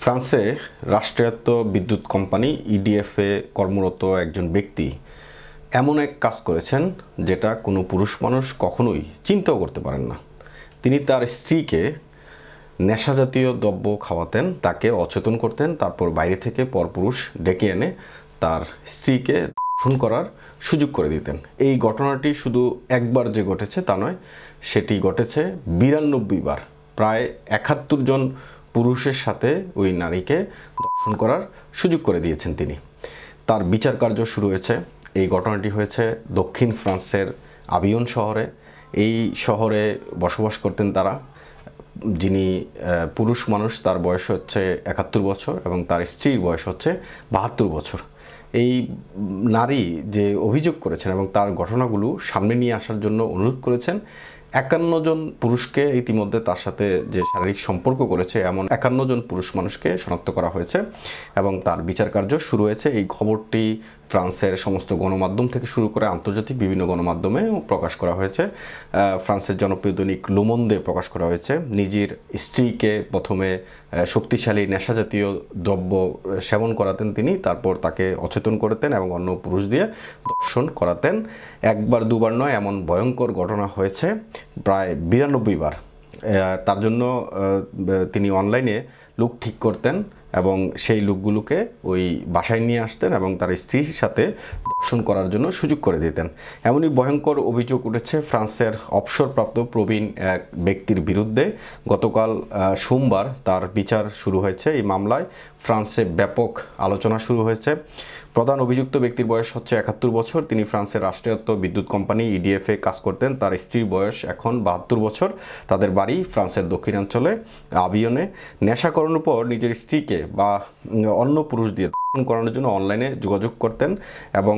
ফ্রান্সে রাষ্ট্রায়ত্ত বিদ্যুৎ কোম্পানি ইডিএফে কর্মরত একজন ব্যক্তি এমন এক কাজ করেছেন যেটা কোনো পুরুষ মানুষ কখনোই চিন্তাও করতে পারেন না। তিনি তার স্ত্রীকে নেশাজাতীয় দ্রব্য খাওয়াতেন, তাকে অচেতন করতেন, তারপর বাইরে থেকে পরপুরুষ ডেকে এনে তার স্ত্রীকে ধর্ষণ করার সুযোগ করে দিতেন। এই ঘটনাটি শুধু একবার যে ঘটেছে তা নয়, সেটি ঘটেছে 92 বার। প্রায় 71 জন পুরুষের সাথে ওই নারীকে ধর্ষণ করার সুযোগ করে দিয়েছেন তিনি। তার বিচার কার্য শুরু হয়েছে। এই ঘটনাটি হয়েছে দক্ষিণ ফ্রান্সের আবিয়ন শহরে। এই শহরে বসবাস করতেন তারা, যিনি পুরুষ মানুষ, তার বয়স হচ্ছে 71 বছর এবং তার স্ত্রীর বয়স হচ্ছে 72 বছর। এই নারী যে অভিযোগ করেছেন এবং তার ঘটনাগুলো সামনে নিয়ে আসার জন্য অনুরোধ করেছেন, 51 জন পুরুষকে ইতিমধ্যে তার সাথে যে শারীরিক সম্পর্ক করেছে এমন 51 জন পুরুষ মানুষকে শনাক্ত করা হয়েছে এবং তার বিচার কার্য শুরু হয়েছে। এই খবরটি ফ্রান্সের সমস্ত গণমাধ্যম থেকে শুরু করে আন্তর্জাতিক বিভিন্ন গণমাধ্যমে প্রকাশ করা হয়েছে। ফ্রান্সের জনপ্রিয় দৈনিক লো মন্দে প্রকাশ করা হয়েছে। নিজের স্ত্রীকে প্রথমে শক্তিশালী নেশাজাতীয় দ্রব্য সেবন করাতেন তিনি, তারপর তাকে অচেতন করতেন এবং অন্য পুরুষ দিয়ে ধর্ষণ করাতেন। একবার দুবার নয়, এমন ভয়ঙ্কর ঘটনা হয়েছে প্রায় 92 বার। তার জন্য তিনি অনলাইনে লুক ঠিক করতেন এবং সেই লোকগুলোকে ওই বাসায় নিয়ে আসতেন এবং তার স্ত্রীর সাথে ধর্ষণ করার জন্য সুযোগ করে দিতেন। এমনই ভয়ঙ্কর অভিযোগ উঠেছে ফ্রান্সের অবসরপ্রাপ্ত প্রবীণ এক ব্যক্তির বিরুদ্ধে। গতকাল সোমবার তার বিচার শুরু হয়েছে। এই মামলায় ফ্রান্সে ব্যাপক আলোচনা শুরু হয়েছে। প্রধান অভিযুক্ত ব্যক্তির বয়স হচ্ছে 71 বছর। তিনি ফ্রান্সের রাষ্ট্রায়ত্ত বিদ্যুৎ কোম্পানি ইডিএফে কাজ করতেন। তার স্ত্রীর বয়স এখন 72 বছর। তাদের বাড়ি ফ্রান্সের দক্ষিণাঞ্চলে আবিয়নে। নেশা করানোর পর নিজের স্ত্রীকে বা অন্য পুরুষ দিয়ে ধর্ষণ করানোর জন্য অনলাইনে যোগাযোগ করতেন এবং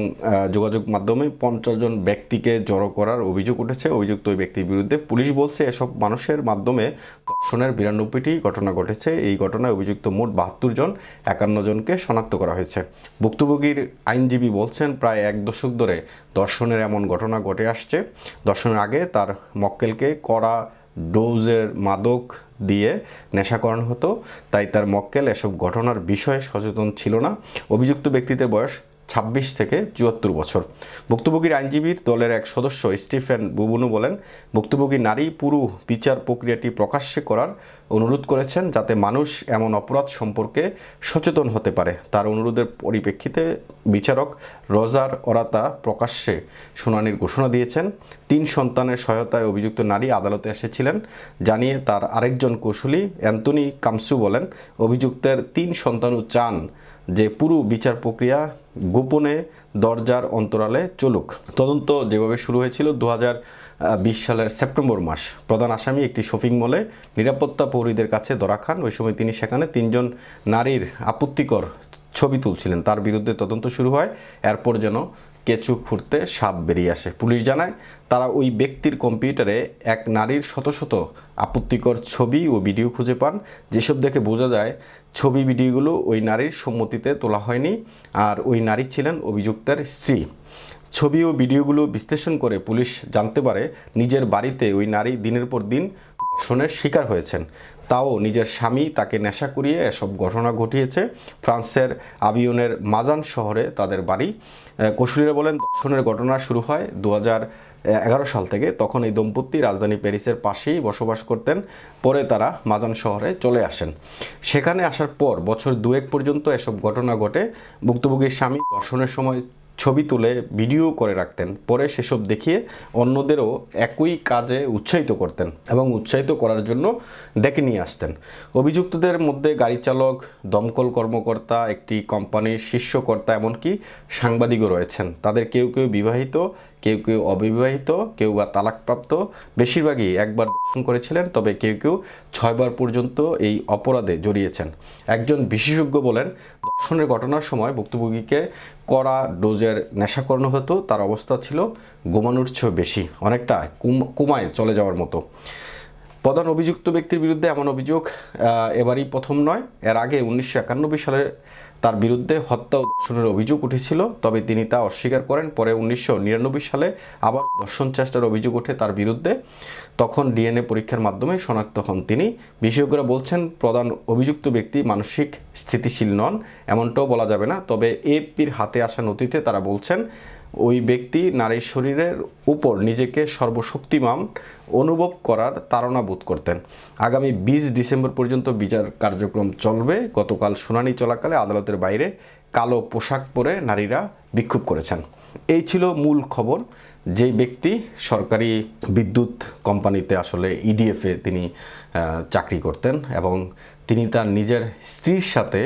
যোগাযোগ মাধ্যমে 50 জন ব্যক্তিকে জড়ো করার অভিযোগ উঠেছে। অভিযুক্ত ওই ব্যক্তির বিরুদ্ধে পুলিশ বলছে এসব মানুষের মাধ্যমে ধর্ষণের 92টি ঘটনা ঘটেছে। এই ঘটনায় অভিযুক্ত মোট 72 জন, 51 জনকে শনাক্ত করা হয়েছে। ভুক্তভোগীর আইনজীবী বলছেন প্রায় 1 দশক ধরে ধর্ষণের এমন ঘটনা ঘটে আসছে। ধর্ষণের আগে তার মক্কেলকে কড়া ডোজের মাদক দিয়ে নেশা করানো হতো, তাই তার মক্কেল এসব ঘটনার বিষয়ে সচেতন ছিল না। অভিযুক্ত ব্যক্তিদের বয়স 26 থেকে 74 বছর। ভুক্তভোগীর আইনজীবীর দলের এক সদস্য স্টিফেন বুবুনু বলেন, ভুক্তভোগী নারী পুরো বিচার প্রক্রিয়াটি প্রকাশ্যে করার অনুরোধ করেছেন যাতে মানুষ এমন অপরাধ সম্পর্কে সচেতন হতে পারে। তার অনুরোধের পরিপ্রেক্ষিতে বিচারক রজার ওরাতা প্রকাশ্যে শুনানির ঘোষণা দিয়েছেন। 3 সন্তানের সহায়তায় অভিযুক্ত নারী আদালতে এসেছিলেন জানিয়ে তার আরেকজন কৌশলী অ্যান্তনি কামসু বলেন, অভিযুক্তের 3 সন্তানও চান যে পুরো বিচার প্রক্রিয়া গোপনে দরজার অন্তরালে চলুক। তদন্ত যেভাবে শুরু হয়েছিল 2020 সালের সেপ্টেম্বর মাস, প্রধান আসামি একটি শপিং মলে নিরাপত্তা প্রহরীদের কাছে ধরা খান। ওই সময় তিনি সেখানে 3 জন নারীর আপত্তিকর ছবি তুলছিলেন। তার বিরুদ্ধে তদন্ত শুরু হয়। এরপর যেন কেঁচু খুঁড়তে সাপ বেরিয়ে আসে। পুলিশ জানায় তারা ওই ব্যক্তির কম্পিউটারে এক নারীর শত শত আপত্তিকর ছবি ও ভিডিও খুঁজে পান, যেসব দেখে বোঝা যায় ছবি ভিডিওগুলো ওই নারীর সম্মতিতে তোলা হয়নি আর ওই নারী ছিলেন অভিযুক্তের স্ত্রী। ছবি ও ভিডিওগুলো বিশ্লেষণ করে পুলিশ জানতে পারে নিজের বাড়িতে ওই নারী দিনের পর দিন ধর্ষণের শিকার হয়েছেন, তাও নিজের স্বামী তাকে নেশা করিয়ে এসব ঘটনা ঘটিয়েছে। ফ্রান্সের আবিয়নের মাজান শহরে তাদের বাড়ি। কৌশলীরা বলেন ধর্ষণের ঘটনা শুরু হয় 2011 সাল থেকে। তখন এই দম্পতি রাজধানী প্যারিসের পাশেই বসবাস করতেন। পরে তারা মাজান শহরে চলে আসেন। সেখানে আসার পর বছর 2 পর্যন্ত এসব ঘটনা ঘটে। ভুক্তভোগীর স্বামী ধর্ষণের সময় ছবি তুলে ভিডিও করে রাখতেন, পরে সেসব দেখিয়ে অন্যদেরও একই কাজে উৎসাহিত করতেন এবং উৎসাহিত করার জন্য ডেকে নিয়ে আসতেন। অভিযুক্তদের মধ্যে গাড়ি চালক, দমকল কর্মকর্তা, একটি কোম্পানির শীর্ষকর্তা, এমনকি সাংবাদিকও রয়েছেন। তাদের কেউ কেউ বিবাহিত, কেউ কেউ অবিবাহিত, কেউ বা তালাকপ্রাপ্ত। বেশিরভাগই একবার ধর্ষণ করেছিলেন, তবে কেউ কেউ 6 বার পর্যন্ত এই অপরাধে জড়িয়েছেন। একজন বিশেষজ্ঞ বলেন, ধর্ষণের ঘটনার সময় ভুক্তভোগীকে কড়া ডোজের নেশা করানো হতো। তার অবস্থা ছিল ঘুমানোর চেয়েও বেশি, অনেকটা কোমায় চলে যাওয়ার মতো। প্রধান অভিযুক্ত ব্যক্তির বিরুদ্ধে এমন অভিযোগ এবারই প্রথম নয়। এর আগে 1991 সালে তার বিরুদ্ধে হত্যা ও ধর্ষণের অভিযোগ উঠেছিল, তবে তিনি তা অস্বীকার করেন। পরে 1999 সালে আবার ধর্ষণ চেষ্টার অভিযোগ ওঠে তার বিরুদ্ধে। তখন ডিএনএ পরীক্ষার মাধ্যমে শনাক্ত হন তিনি। বিশেষজ্ঞরা বলছেন প্রধান অভিযুক্ত ব্যক্তি মানসিক স্থিতিশীল নন, এমনটাও বলা যাবে না। তবে এএফপির হাতে আসা নথিতে তারা বলছেন ওই ব্যক্তি নারীর শরীরের উপর নিজেকে সর্বশক্তিমান অনুভব করার তাড়না বোধ করতেন। আগামী 20 ডিসেম্বর পর্যন্ত বিচার কার্যক্রম চলবে। গতকাল শুনানি চলাকালে আদালতের বাইরে কালো পোশাক পরে নারীরা বিক্ষোভ করেছেন। এই ছিল মূল খবর। যেই ব্যক্তি সরকারি বিদ্যুৎ কোম্পানিতে আসলে ইডিএফে তিনি চাকরি করতেন এবং তিনি তার নিজের স্ত্রীর সাথে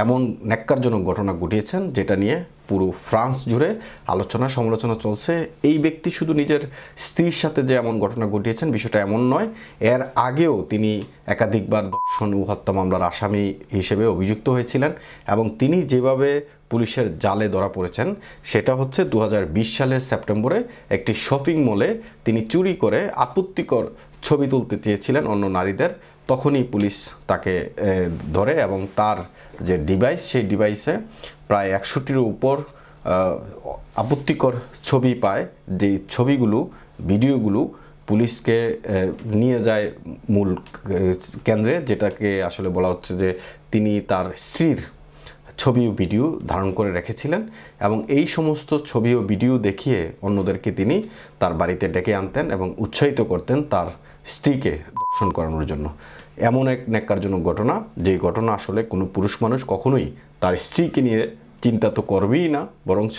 এমন ন্যাক্কারজনক ঘটনা ঘটিয়েছেন যেটা নিয়ে পুরো ফ্রান্স জুড়ে আলোচনা সমালোচনা চলছে। এই ব্যক্তি শুধু নিজের স্ত্রীর সাথে যে এমন ঘটনা ঘটিয়েছেন বিষয়টা এমন নয়, এর আগেও তিনি একাধিকবার ধর্ষণ ও হত্যা মামলার আসামি হিসেবে অভিযুক্ত হয়েছিলেন এবং তিনি যেভাবে পুলিশের জালে ধরা পড়েছেন সেটা হচ্ছে 2020 সালের সেপ্টেম্বরে একটি শপিং মলে তিনি চুরি করে আপত্তিকর ছবি তুলতে চেয়েছিলেন অন্য নারীদের। তখনই পুলিশ তাকে ধরে এবং তার যে ডিভাইস সেই ডিভাইসে প্রায় 100টির উপর আপত্তিকর ছবি পায়। যেই ছবিগুলো ভিডিওগুলো পুলিশকে নিয়ে যায় মূল কেন্দ্রে, যেটাকে আসলে বলা হচ্ছে যে তিনি তার স্ত্রীর ছবি ও ভিডিও ধারণ করে রেখেছিলেন এবং এই সমস্ত ছবি ও ভিডিও দেখিয়ে অন্যদেরকে তিনি তার বাড়িতে ডেকে আনতেন এবং উৎসাহিত করতেন তার স্ত্রীকে ধর্ষণ করানোর জন্য। এমন এক ন্যাক্কারজনক ঘটনা, যেই ঘটনা আসলে কোনো পুরুষ মানুষ কখনোই তার স্ত্রীকে নিয়ে চিন্তা তো করবেই না, বরঞ্চ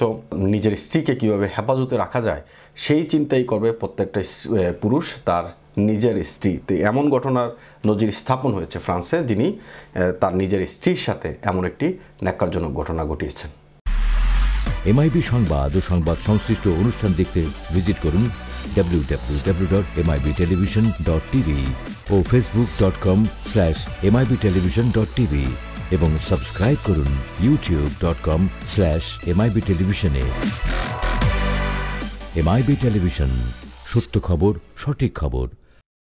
নিজের স্ত্রীকে কীভাবে হেফাজতে রাখা যায় সেই চিন্তাই করবে প্রত্যেকটা পুরুষ তার নিজের স্ত্রীতে। এমন ঘটনার নজির স্থাপন হয়েছে ফ্রান্সে, যিনি তার নিজের স্ত্রীর সাথে এমন একটি ন্যাক্কারজনক ঘটনা ঘটিয়েছেন। এমআইবি সংবাদ ও সংবাদ সংশ্লিষ্ট অনুষ্ঠান দেখতে ভিজিট করুন www.mibtelevision.tv ও facebook.com/mibtelevision.tv এবং সাবস্ক্রাইব করুন youtube.com/mibtelevision এ। এমআইবি টেলিভিশন, সত্য খবর, সঠিক খবর।